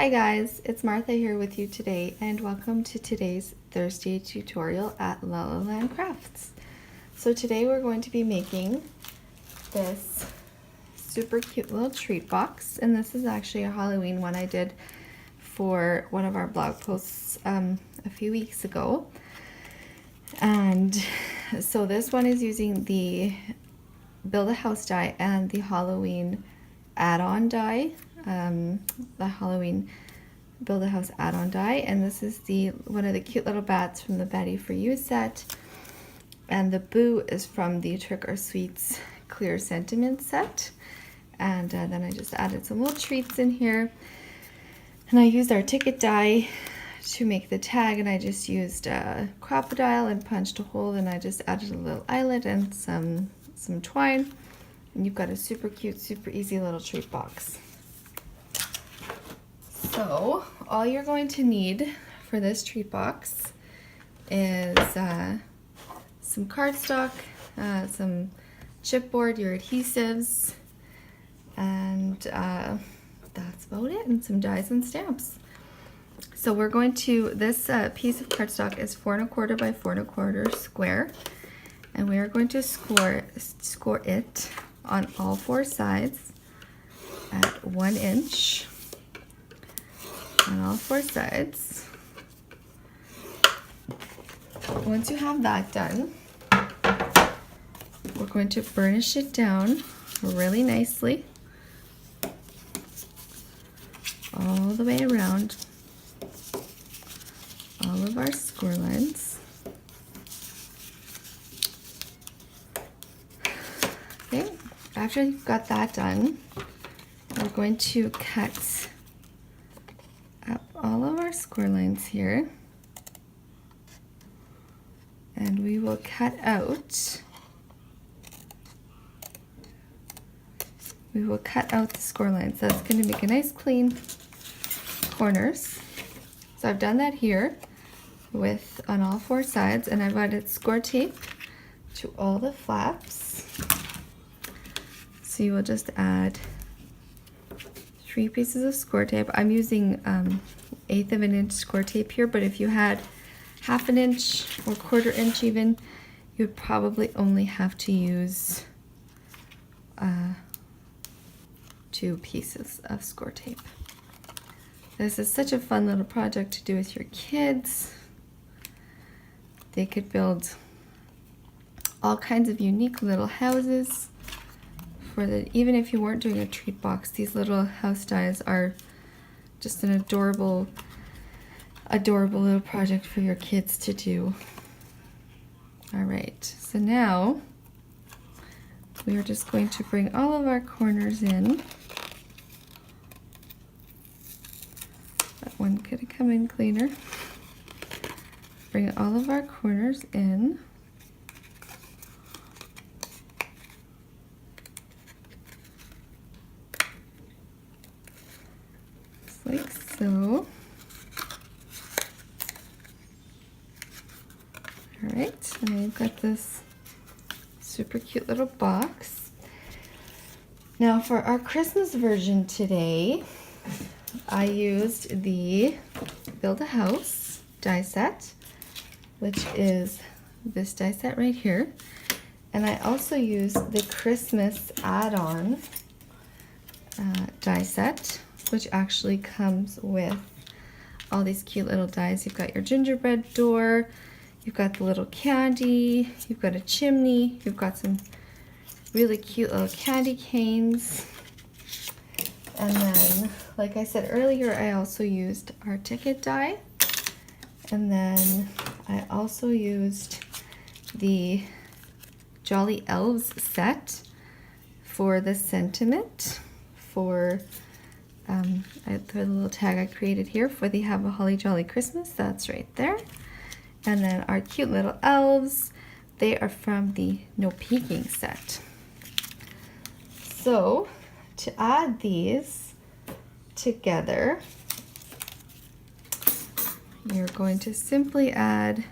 Hi guys, it's Martha here with you today and welcome to today's Thursday tutorial at La La Land Crafts. So today we're going to be making this super cute little treat box, and this is actually a Halloween one I did for one of our blog posts a few weeks ago. And so this one is using the Build a House die and the Halloween add-on die, the Halloween Build a House add-on die, and this is one of the cute little bats from the Batty for You set, and the boo is from the Trick or Sweets Clear Sentiment set. And then I just added some little treats in here, and I used our ticket die to make the tag, and I just used a crocodile and punched a hole, and I just added a little eyelet and some twine, and you've got a super cute, super easy little treat box. So all you're going to need for this treat box is some cardstock, some chipboard, your adhesives, and that's about it, and some dies and stamps. So we're going to, this piece of cardstock is 4 1/4 by 4 1/4 square, and we are going to score it on all 4 sides at 1 inch on all 4 sides. Once you have that done, we're going to burnish it down really nicely all the way around all of our score lines. Okay, after you've got that done, we're going to cut up all of our score lines here, and we will cut out the score lines. That's going to make a nice clean corners. So I've done that here on all 4 sides, and I've added score tape to all the flaps. So you will just add 3 pieces of score tape. I'm using 1/8 of an inch score tape here, but if you had 1/2 inch or 1/4 inch even, you'd probably only have to use 2 pieces of score tape. This is such a fun little project to do with your kids. They could build all kinds of unique little houses. Even if you weren't doing a treat box, these little house dies are just an adorable little project for your kids to do. All right, so now we are just going to bring all of our corners in. That one could have come in cleaner. Bring all of our corners in. Just like so. All right, and we've got this super cute little box. Now for our Christmas version today, I used the Build a House die set, which is this die set right here. And I also used the Christmas add-on die set, which actually comes with all these cute little dies. You've got your gingerbread door, you've got the little candy, you've got a chimney, you've got some really cute little candy canes. And then, like I said earlier, I also used our ticket die. And then I also used the Jolly Elves set for the sentiment for the little tag I created here for the Have a Holly Jolly Christmas. That's right there. And then our cute little elves, they are from the No Peeking set. So to add these together, you're going to simply add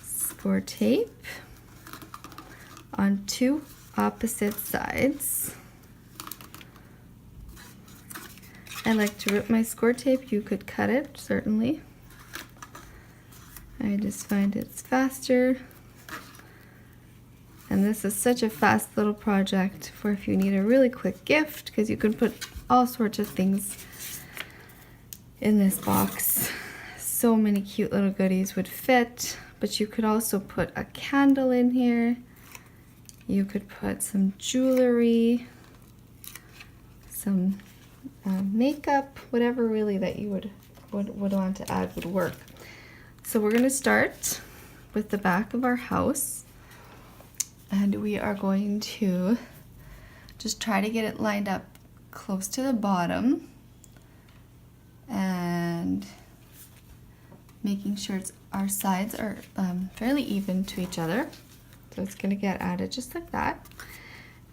score tape on 2 opposite sides I like to rip my score tape. You could cut it, certainly. I just find it's faster. And this is such a fast little project for if you need a really quick gift, because you can put all sorts of things in this box. So many cute little goodies would fit, but you could also put a candle in here. You could put some jewelry, some makeup, whatever really that you would want to add would work. So we're going to start with the back of our house, and we are going to just try to get it lined up close to the bottom and making sure our sides are fairly even to each other. So it's going to get added just like that.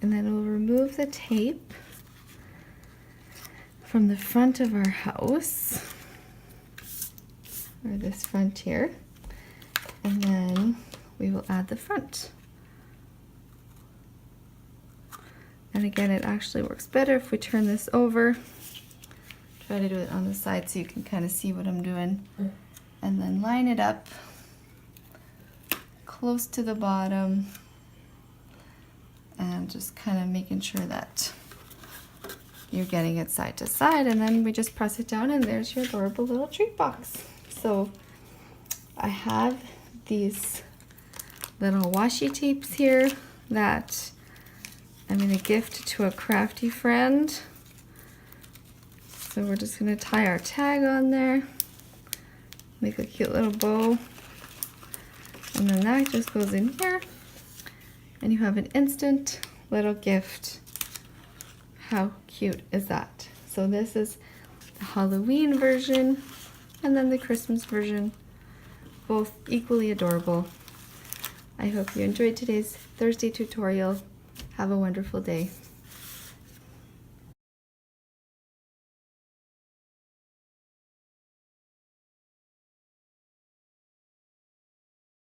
And then we'll remove the tape from the front of our house, or this front here, and then we will add the front. And again, it actually works better if we turn this over. Try to do it on the side so you can kind of see what I'm doing. And then line it up close to the bottom, and just kind of making sure that you're getting it side to side, and then we just press it down and there's your adorable little treat box. So I have these little washi tapes here that I'm going to gift to a crafty friend. So we're just going to tie our tag on there, make a cute little bow, and then that just goes in here, and you have an instant little gift. How cute is that? So this is the Halloween version and then the Christmas version, both equally adorable. I hope you enjoyed today's Thursday tutorial. Have a wonderful day.